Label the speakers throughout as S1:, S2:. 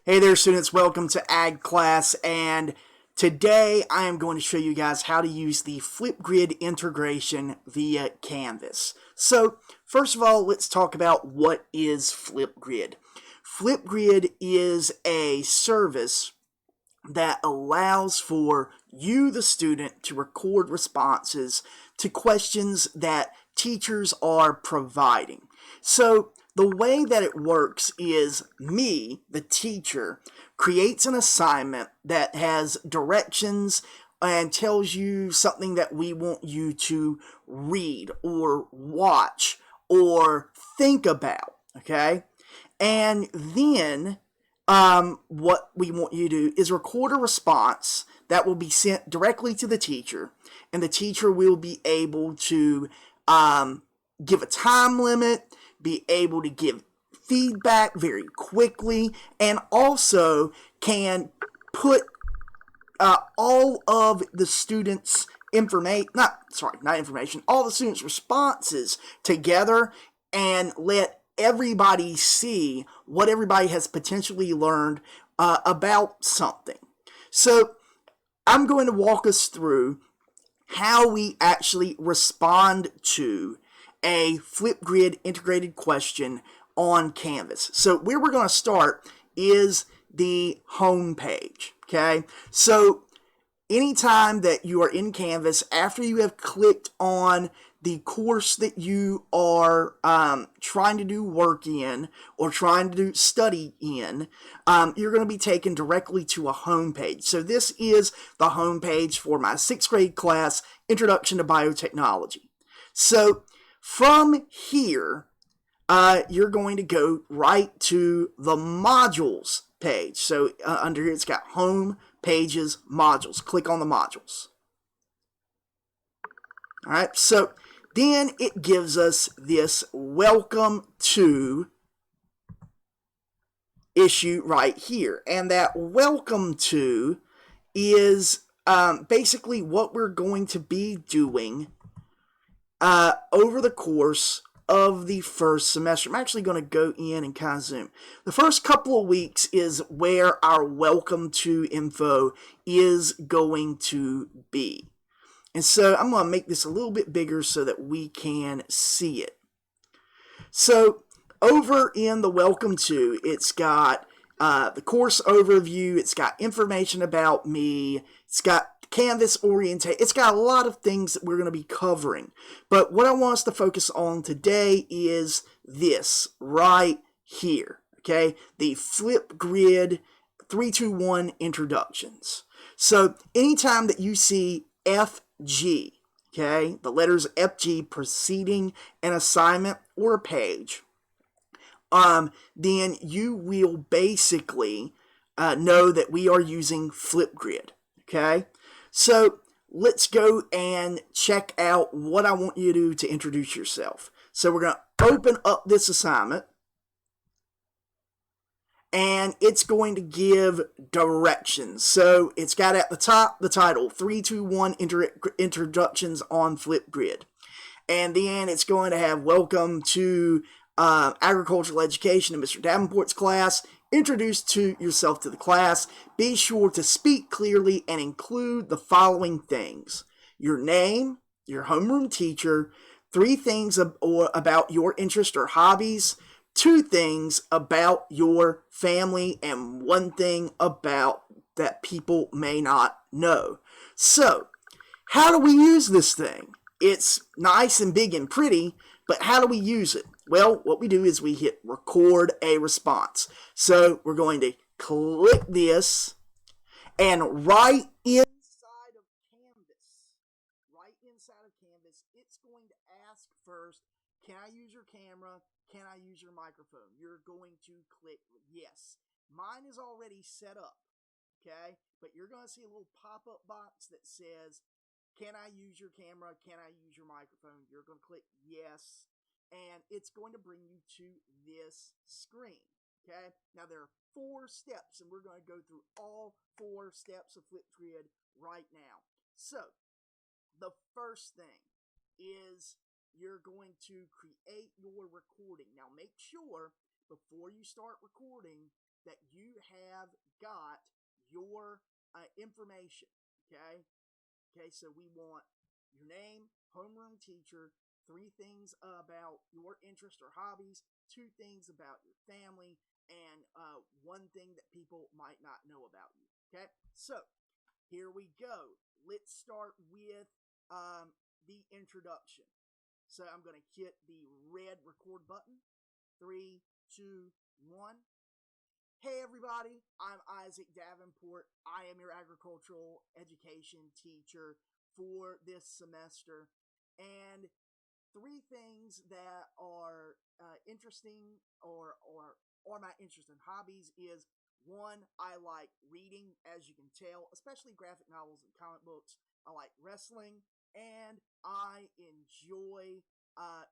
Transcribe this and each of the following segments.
S1: Hey there students, welcome to Ag class, and today I am going to show you guys how to use the Flipgrid integration via Canvas. So first of all, let's talk about what is Flipgrid. Flipgrid is a service that allows for you, the student, to record responses to questions that teachers are providing. So the way that it works is me, the teacher, creates an assignment that has directions and tells you something that we want you to read or watch or think about, okay? And then what we want you to do is record a response that will be sent directly to the teacher, and the teacher will be able to give a time limit, be able to give feedback very quickly, and also can put all of the students' all the students' responses together and let everybody see what everybody has potentially learned about something. So I'm going to walk us through how we actually respond to a Flipgrid integrated question on Canvas. So where we're going to start is the home page, okay? So anytime that you are in Canvas, after you have clicked on the course that you are trying to do work in or trying to do study in, you're going to be taken directly to a home page. So this is the home page for my 6th grade class, Introduction to Biotechnology. So from here, you're going to go right to the modules page. So under here, it's got home, pages, modules. Click on the modules. All right, so then it gives us this welcome to issue right here. And that welcome to is basically what we're going to be doing over the course of the first semester. I'm actually going to go in and kind of zoom. The first couple of weeks is where our welcome to info is going to be. And so I'm going to make this a little bit bigger so that we can see it. So over in the welcome to, it's got the course overview, it's got information about me, it's got Canvas orientation, it's got a lot of things that we're going to be covering. But what I want us to focus on today is this right here, okay? The Flipgrid 321 introductions. So anytime that you see FG, okay, the letters FG preceding an assignment or a page, then you will basically know that we are using Flipgrid, okay? So let's go and check out what I want you to do to introduce yourself. So we're going to open up this assignment, and it's going to give directions. So it's got at the top the title, 321 Introductions on Flipgrid. And then it's going to have welcome to agricultural education in Mr. Davenport's class. Introduce yourself to the class. Be sure to speak clearly and include the following things: your name, your homeroom teacher, 3 things about your interest or hobbies, 2 things about your family, and 1 thing about that people may not know. So, how do we use this thing? It's nice and big and pretty, but how do we use it? Well, what we do is we hit record a response. So we're going to click this, and right inside of Canvas, it's going to ask first, can I use your camera? Can I use your microphone? You're going to click yes. Mine is already set up, okay? But you're going to see a little pop-up box that says, can I use your camera? Can I use your microphone? You're going to click yes, and it's going to bring you to this screen, okay? Now, there are 4 steps, and we're going to go through all 4 steps of Flipgrid right now. So, the first thing is you're going to create your recording. Now, make sure before you start recording that you have got your information, okay? Okay, so we want your name, homeroom teacher, 3 things about your interests or hobbies, 2 things about your family, and 1 thing that people might not know about you, okay? So, here we go. Let's start with the introduction. So I'm going to hit the red record button. 3, 2, 1. Hey everybody, I'm Isaac Davenport. I am your agricultural education teacher for this semester. And 3 things that are interesting or my interest and hobbies is, 1, I like reading, as you can tell, especially graphic novels and comic books. I like wrestling, and I enjoy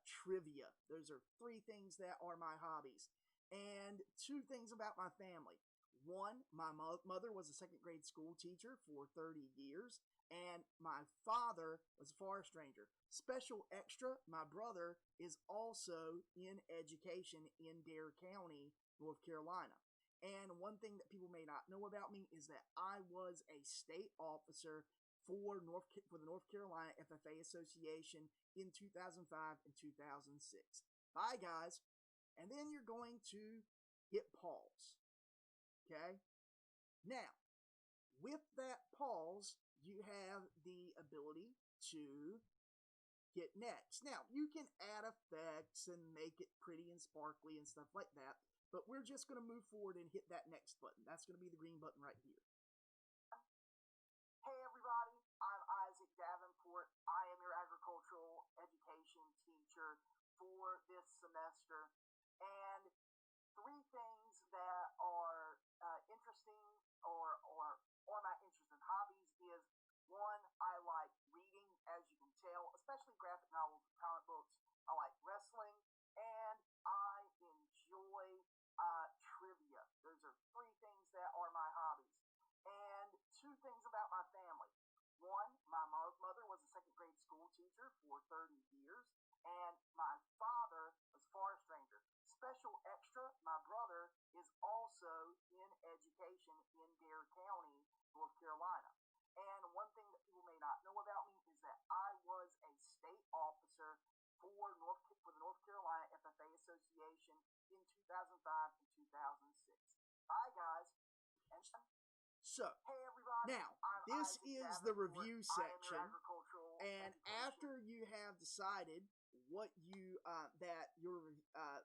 S1: trivia. Those are 3 things that are my hobbies. And 2 things about my family. 1, my mother was a 2nd grade school teacher for 30 years, and my father was a forest ranger. Special extra, my brother is also in education in Dare County, North Carolina. And 1 thing that people may not know about me is that I was a state officer for the North Carolina FFA Association in 2005 and 2006. Bye, guys. And then you're going to hit pause. Okay? Now, with that pause, you have the ability to hit next. Now, you can add effects and make it pretty and sparkly and stuff like that, but we're just going to move forward and hit that next button. That's going to be the green button right here. Hey everybody, I'm Isaac Davenport. I am your agricultural education teacher for this semester. And 3 things that are interesting or my interest and hobbies is, 1, I like reading, as you can tell, especially graphic novels and comic books. I like wrestling, and I enjoy trivia. Those are 3 things that are my hobbies. And 2 things about my family. 1, my mother was a 2nd grade school teacher for 30 years, and my father was a forest ranger. Special extra, my brother is also in education in Dare County, North Carolina. And 1 thing that people may not know about me is that I was a state officer for the North Carolina FFA Association in 2005 and 2006. Bye, guys. And so, hey everybody, now, this is the review section, and after you have decided what you that your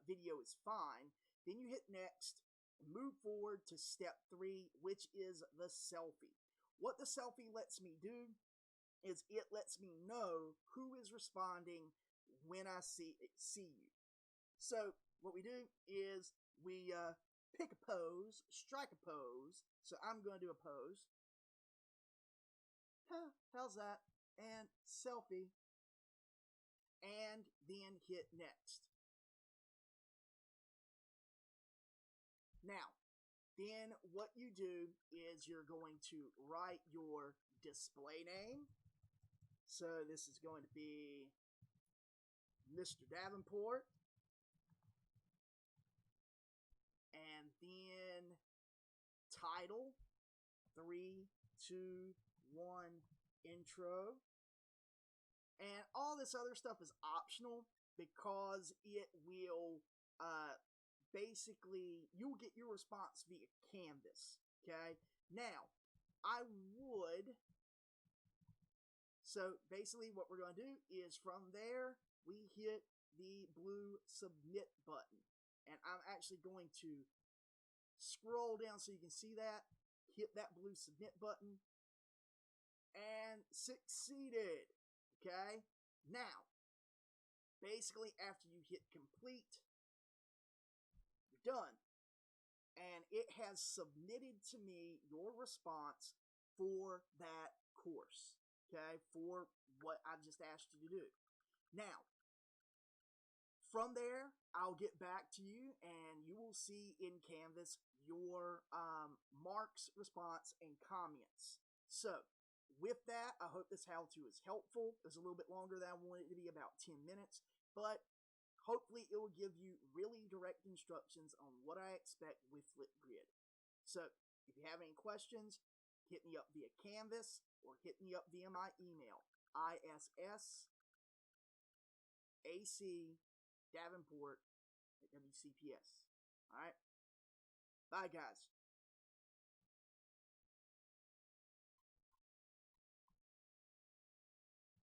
S1: video is fine, then you hit next and move forward to step 3, which is the selfie. What the selfie lets me do is it lets me know who is responding when I see you. So what we do is we pick a pose, strike a pose. So I'm going to do a pose. How's that? And selfie. And then hit next. Now, then what you do is you're going to write your display name. So this is going to be Mr. Davenport. And then title, 3, 2, 1, intro. And all this other stuff is optional because it will basically, you'll get your response via Canvas. Okay? Now, so basically what we're going to do is from there, we hit the blue submit button. And I'm actually going to scroll down so you can see that. Hit that blue submit button. And succeeded. Okay? Now, basically after you hit complete, you're done. And it has submitted to me your response for that course. Okay? For what I've just asked you to do. Now, from there, I'll get back to you and you will see in Canvas your marks, response, and comments. So, with that, I hope this how-to is helpful. It's a little bit longer than I wanted it to be, about 10 minutes. But hopefully it will give you really direct instructions on what I expect with Flipgrid. So if you have any questions, hit me up via Canvas or hit me up via my email, issacdavenport@WCPS. All right? Bye, guys.